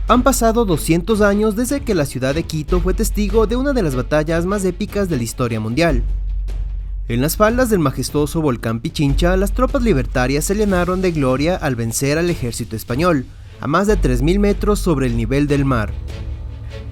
Han pasado 200 años desde que la ciudad de Quito fue testigo de una de las batallas más épicas de la historia mundial. En las faldas del majestuoso volcán Pichincha, las tropas libertarias se llenaron de gloria al vencer al ejército español, a más de 3000 metros sobre el nivel del mar.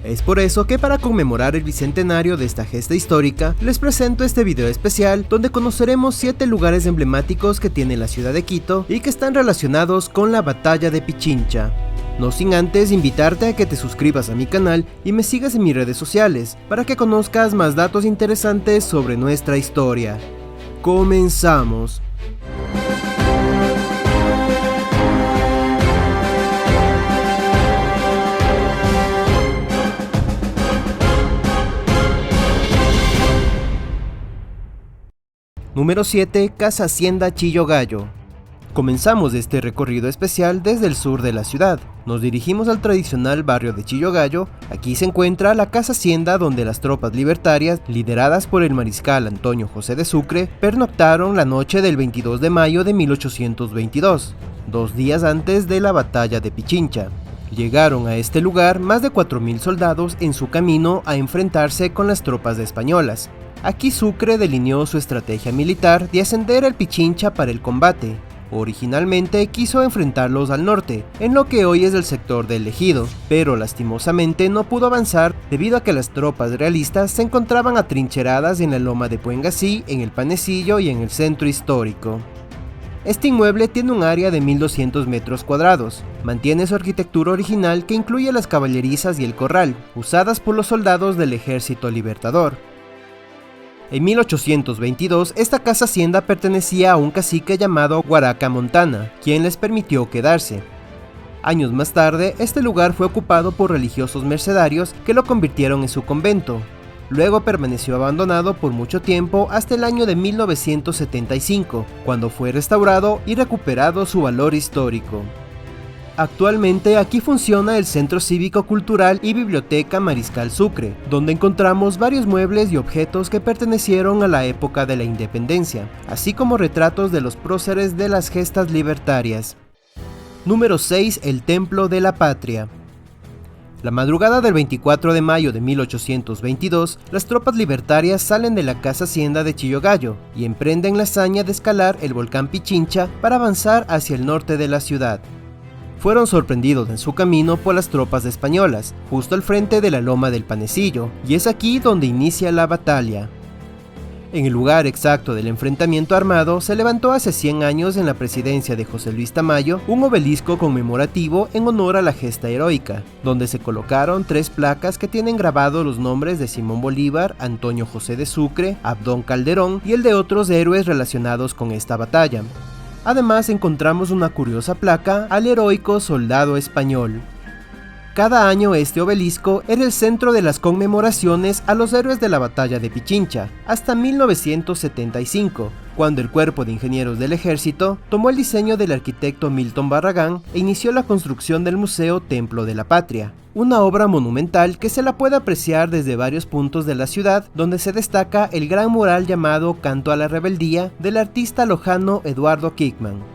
Es por eso que para conmemorar el bicentenario de esta gesta histórica, les presento este video especial donde conoceremos 7 lugares emblemáticos que tiene la ciudad de Quito y que están relacionados con la batalla de Pichincha. No sin antes invitarte a que te suscribas a mi canal y me sigas en mis redes sociales para que conozcas más datos interesantes sobre nuestra historia. ¡Comenzamos! Número 7. Casa Hacienda Chillogallo. Comenzamos este recorrido especial desde el sur de la ciudad. Nos dirigimos al tradicional barrio de Chillogallo. Aquí se encuentra la casa hacienda donde las tropas libertarias, lideradas por el mariscal Antonio José de Sucre, pernoctaron la noche del 22 de mayo de 1822, 2 días antes de la batalla de Pichincha. Llegaron a este lugar más de 4000 soldados en su camino a enfrentarse con las tropas españolas. Aquí Sucre delineó su estrategia militar de ascender al Pichincha para el combate. Originalmente quiso enfrentarlos al norte, en lo que hoy es el sector del Ejido, pero lastimosamente no pudo avanzar debido a que las tropas realistas se encontraban atrincheradas en la loma de Puengasí, en el Panecillo y en el centro histórico. Este inmueble tiene un área de 1200 metros cuadrados, mantiene su arquitectura original que incluye las caballerizas y el corral, usadas por los soldados del Ejército Libertador. En 1822, esta casa hacienda pertenecía a un cacique llamado Guaraca Montana, quien les permitió quedarse. Años más tarde, este lugar fue ocupado por religiosos mercedarios que lo convirtieron en su convento. Luego permaneció abandonado por mucho tiempo hasta el año de 1975, cuando fue restaurado y recuperado su valor histórico. Actualmente aquí funciona el Centro Cívico Cultural y Biblioteca Mariscal Sucre, donde encontramos varios muebles y objetos que pertenecieron a la época de la independencia, así como retratos de los próceres de las gestas libertarias. Número 6. El Templo de la Patria. La madrugada del 24 de mayo de 1822, las tropas libertarias salen de la casa hacienda de Chillogallo y emprenden la hazaña de escalar el volcán Pichincha para avanzar hacia el norte de la ciudad. Fueron sorprendidos en su camino por las tropas españolas, justo al frente de la loma del Panecillo, y es aquí donde inicia la batalla. En el lugar exacto del enfrentamiento armado se levantó hace 100 años en la presidencia de José Luis Tamayo un obelisco conmemorativo en honor a la gesta heroica, donde se colocaron 3 placas que tienen grabados los nombres de Simón Bolívar, Antonio José de Sucre, Abdón Calderón y el de otros héroes relacionados con esta batalla. Además encontramos una curiosa placa al heroico soldado español. Cada año este obelisco era el centro de las conmemoraciones a los héroes de la batalla de Pichincha, hasta 1975, cuando el Cuerpo de Ingenieros del Ejército tomó el diseño del arquitecto Milton Barragán e inició la construcción del Museo Templo de la Patria, una obra monumental que se la puede apreciar desde varios puntos de la ciudad, donde se destaca el gran mural llamado Canto a la Rebeldía del artista lojano Eduardo Kickman.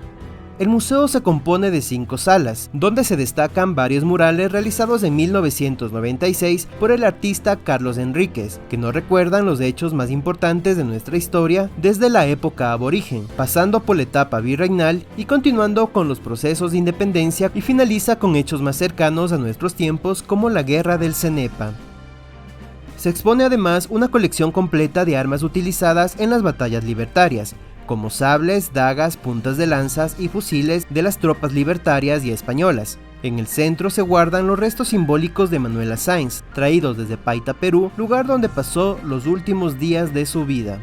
El museo se compone de 5 salas, donde se destacan varios murales realizados en 1996 por el artista Carlos Enríquez, que nos recuerdan los hechos más importantes de nuestra historia desde la época aborigen, pasando por la etapa virreinal y continuando con los procesos de independencia y finaliza con hechos más cercanos a nuestros tiempos como la Guerra del Cenepa. Se expone además una colección completa de armas utilizadas en las batallas libertarias, como sables, dagas, puntas de lanzas y fusiles de las tropas libertarias y españolas. En el centro se guardan los restos simbólicos de Manuela Sáenz, traídos desde Paita, Perú, lugar donde pasó los últimos días de su vida.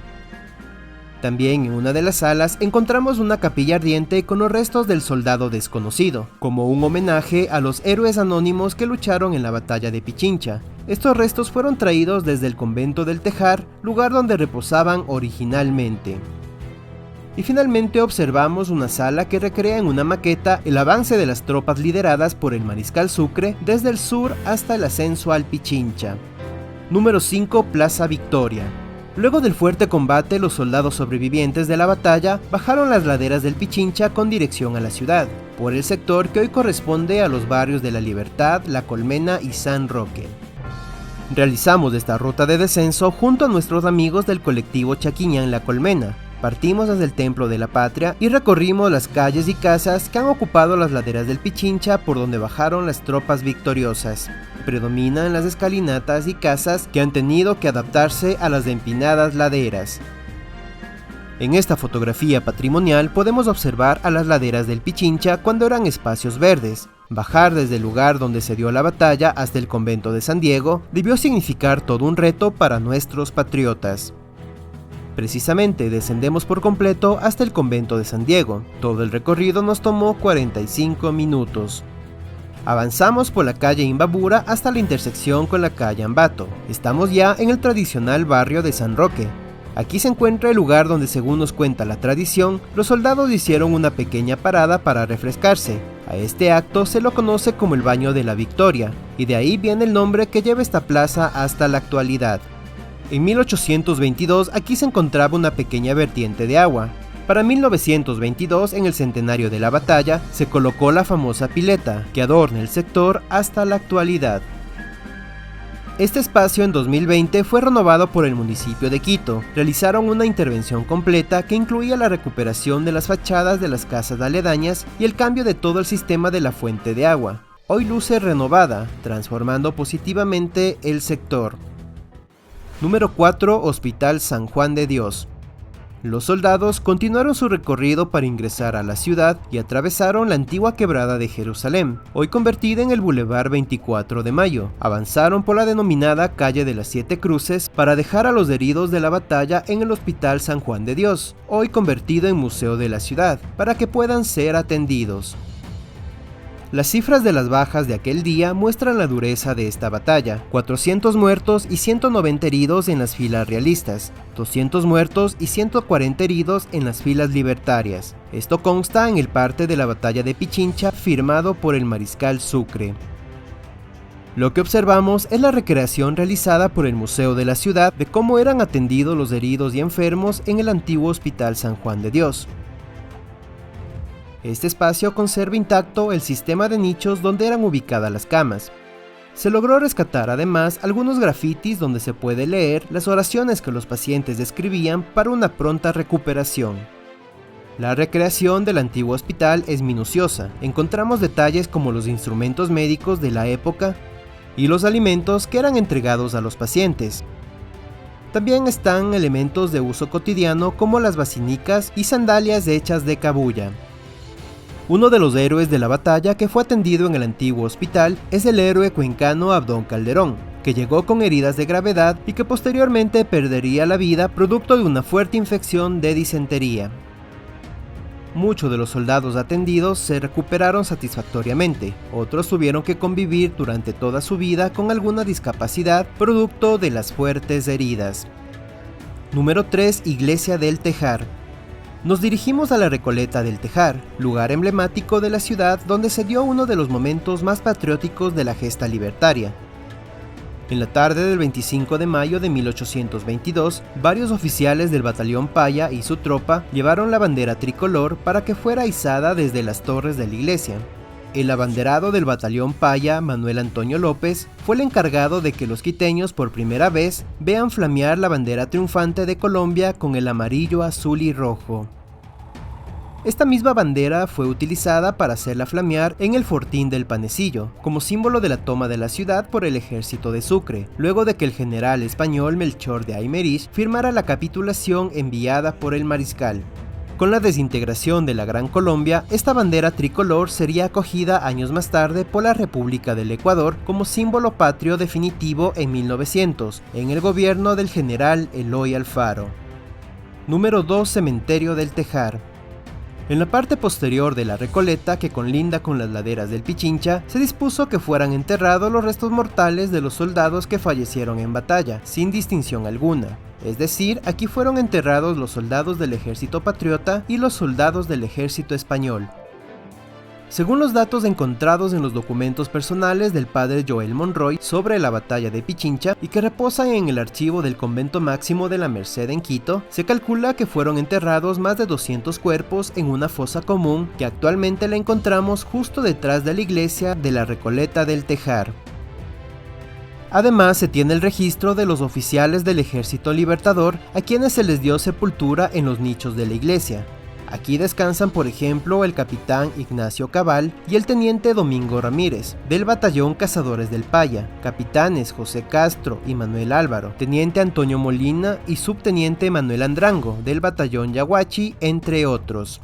También en una de las salas encontramos una capilla ardiente con los restos del soldado desconocido, como un homenaje a los héroes anónimos que lucharon en la batalla de Pichincha. Estos restos fueron traídos desde el convento del Tejar, lugar donde reposaban originalmente. Y finalmente observamos una sala que recrea en una maqueta el avance de las tropas lideradas por el mariscal Sucre desde el sur hasta el ascenso al Pichincha. Número 5. Plaza Victoria. Luego del fuerte combate, los soldados sobrevivientes de la batalla bajaron las laderas del Pichincha con dirección a la ciudad. por el sector que hoy corresponde a los barrios de La Libertad, La Colmena y San Roque. Realizamos esta ruta de descenso junto a nuestros amigos del colectivo Chaquiñán La Colmena. Partimos desde el Templo de la Patria y recorrimos las calles y casas que han ocupado las laderas del Pichincha por donde bajaron las tropas victoriosas. Predominan las escalinatas y casas que han tenido que adaptarse a las empinadas laderas. En esta fotografía patrimonial podemos observar a las laderas del Pichincha cuando eran espacios verdes. Bajar desde el lugar donde se dio la batalla hasta el convento de San Diego debió significar todo un reto para nuestros patriotas. Precisamente descendemos por completo hasta el convento de San Diego. Todo el recorrido nos tomó 45 minutos. Avanzamos por la calle Imbabura hasta la intersección con la calle Ambato. Estamos ya en el tradicional barrio de San Roque. Aquí se encuentra el lugar donde, según nos cuenta la tradición, los soldados hicieron una pequeña parada para refrescarse. A este acto se lo conoce como el Baño de la Victoria, y de ahí viene el nombre que lleva esta plaza hasta la actualidad. En 1822 aquí se encontraba una pequeña vertiente de agua. Para 1922, en el centenario de la batalla, se colocó la famosa pileta, que adorna el sector hasta la actualidad. Este espacio en 2020 fue renovado por el municipio de Quito. Realizaron una intervención completa que incluía la recuperación de las fachadas de las casas aledañas y el cambio de todo el sistema de la fuente de agua. Hoy luce renovada, transformando positivamente el sector. Número 4. Hospital San Juan de Dios. Los soldados continuaron su recorrido para ingresar a la ciudad y atravesaron la antigua quebrada de Jerusalén, hoy convertida en el Boulevard 24 de Mayo. Avanzaron por la denominada Calle de las Siete Cruces para dejar a los heridos de la batalla en el Hospital San Juan de Dios, hoy convertido en Museo de la Ciudad, para que puedan ser atendidos. Las cifras de las bajas de aquel día muestran la dureza de esta batalla: 400 muertos y 190 heridos en las filas realistas, 200 muertos y 140 heridos en las filas libertarias. Esto consta en el parte de la batalla de Pichincha firmado por el mariscal Sucre. Lo que observamos es la recreación realizada por el Museo de la Ciudad de cómo eran atendidos los heridos y enfermos en el antiguo Hospital San Juan de Dios. Este espacio conserva intacto el sistema de nichos donde eran ubicadas las camas. Se logró rescatar además algunos grafitis donde se puede leer las oraciones que los pacientes escribían para una pronta recuperación. La recreación del antiguo hospital es minuciosa. Encontramos detalles como los instrumentos médicos de la época y los alimentos que eran entregados a los pacientes. También están elementos de uso cotidiano como las basinicas y sandalias hechas de cabuya. Uno de los héroes de la batalla que fue atendido en el antiguo hospital es el héroe cuencano Abdón Calderón, que llegó con heridas de gravedad y que posteriormente perdería la vida producto de una fuerte infección de disentería. Muchos de los soldados atendidos se recuperaron satisfactoriamente, otros tuvieron que convivir durante toda su vida con alguna discapacidad producto de las fuertes heridas. Número 3. Iglesia del Tejar. Nos dirigimos a la Recoleta del Tejar, lugar emblemático de la ciudad donde se dio uno de los momentos más patrióticos de la gesta libertaria. En la tarde del 25 de mayo de 1822, varios oficiales del batallón Paya y su tropa llevaron la bandera tricolor para que fuera izada desde las torres de la iglesia. El abanderado del batallón Paya, Manuel Antonio López, fue el encargado de que los quiteños por primera vez vean flamear la bandera triunfante de Colombia con el amarillo, azul y rojo. Esta misma bandera fue utilizada para hacerla flamear en el Fortín del Panecillo, como símbolo de la toma de la ciudad por el ejército de Sucre, luego de que el general español Melchor de Aymerich firmara la capitulación enviada por el mariscal. Con la desintegración de la Gran Colombia, esta bandera tricolor sería acogida años más tarde por la República del Ecuador como símbolo patrio definitivo en 1900, en el gobierno del general Eloy Alfaro. Número 2. Cementerio del Tejar. En la parte posterior de la Recoleta, que colinda con las laderas del Pichincha, se dispuso que fueran enterrados los restos mortales de los soldados que fallecieron en batalla, sin distinción alguna. Es decir, aquí fueron enterrados los soldados del ejército patriota y los soldados del ejército español. Según los datos encontrados en los documentos personales del padre Joel Monroy sobre la batalla de Pichincha y que reposan en el archivo del Convento Máximo de la Merced en Quito, se calcula que fueron enterrados más de 200 cuerpos en una fosa común que actualmente la encontramos justo detrás de la iglesia de la Recoleta del Tejar. Además, se tiene el registro de los oficiales del Ejército Libertador a quienes se les dio sepultura en los nichos de la iglesia. Aquí descansan, por ejemplo, el capitán Ignacio Cabal y el teniente Domingo Ramírez, del batallón Cazadores del Paya, capitanes José Castro y Manuel Álvaro, teniente Antonio Molina y subteniente Manuel Andrango, del batallón Yaguachi, entre otros.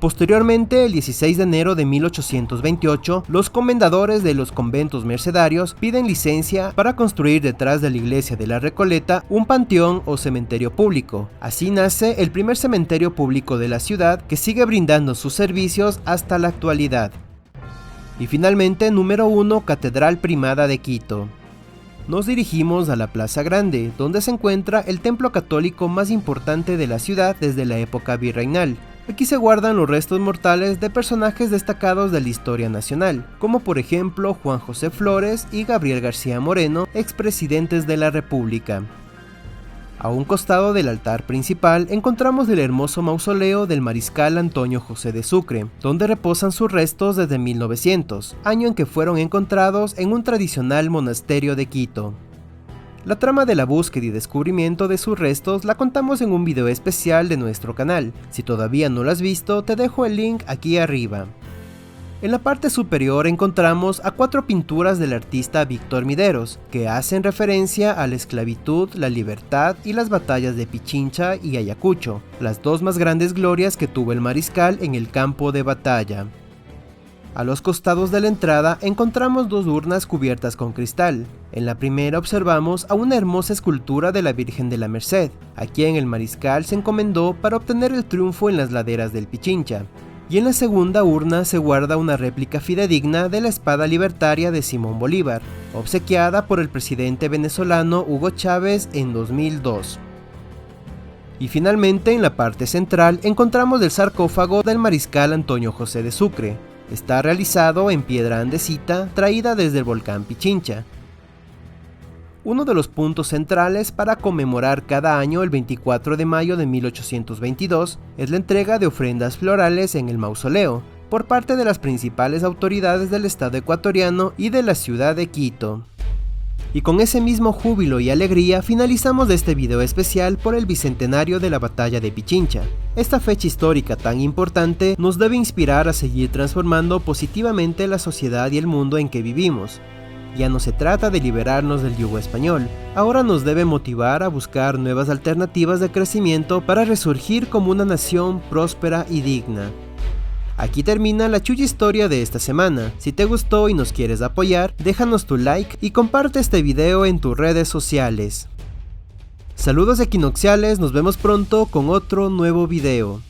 Posteriormente, el 16 de enero de 1828, los comendadores de los conventos mercedarios piden licencia para construir detrás de la iglesia de la Recoleta un panteón o cementerio público. Así nace el primer cementerio público de la ciudad que sigue brindando sus servicios hasta la actualidad. Y finalmente, número 1, Catedral Primada de Quito. Nos dirigimos a la Plaza Grande, donde se encuentra el templo católico más importante de la ciudad desde la época virreinal. Aquí se guardan los restos mortales de personajes destacados de la historia nacional, como por ejemplo Juan José Flores y Gabriel García Moreno, expresidentes de la República. A un costado del altar principal encontramos el hermoso mausoleo del mariscal Antonio José de Sucre, donde reposan sus restos desde 1900, año en que fueron encontrados en un tradicional monasterio de Quito. La trama de la búsqueda y descubrimiento de sus restos la contamos en un video especial de nuestro canal. Si todavía no lo has visto, te dejo el link aquí arriba. En la parte superior encontramos a 4 pinturas del artista Víctor Mideros, que hacen referencia a la esclavitud, la libertad y las batallas de Pichincha y Ayacucho, las 2 más grandes glorias que tuvo el mariscal en el campo de batalla. A los costados de la entrada encontramos 2 urnas cubiertas con cristal. En la primera observamos a una hermosa escultura de la Virgen de la Merced, a quien el mariscal se encomendó para obtener el triunfo en las laderas del Pichincha. Y en la segunda urna se guarda una réplica fidedigna de la espada libertaria de Simón Bolívar, obsequiada por el presidente venezolano Hugo Chávez en 2002. Y finalmente, en la parte central encontramos el sarcófago del mariscal Antonio José de Sucre. Está realizado en piedra andesita traída desde el volcán Pichincha. Uno de los puntos centrales para conmemorar cada año el 24 de mayo de 1822 es la entrega de ofrendas florales en el mausoleo, por parte de las principales autoridades del estado ecuatoriano y de la ciudad de Quito. Y con ese mismo júbilo y alegría finalizamos este video especial por el bicentenario de la batalla de Pichincha. Esta fecha histórica tan importante nos debe inspirar a seguir transformando positivamente la sociedad y el mundo en que vivimos. Ya no se trata de liberarnos del yugo español, ahora nos debe motivar a buscar nuevas alternativas de crecimiento para resurgir como una nación próspera y digna. Aquí termina la chulla historia de esta semana. Si te gustó y nos quieres apoyar, déjanos tu like y comparte este video en tus redes sociales. Saludos equinocciales, nos vemos pronto con otro nuevo video.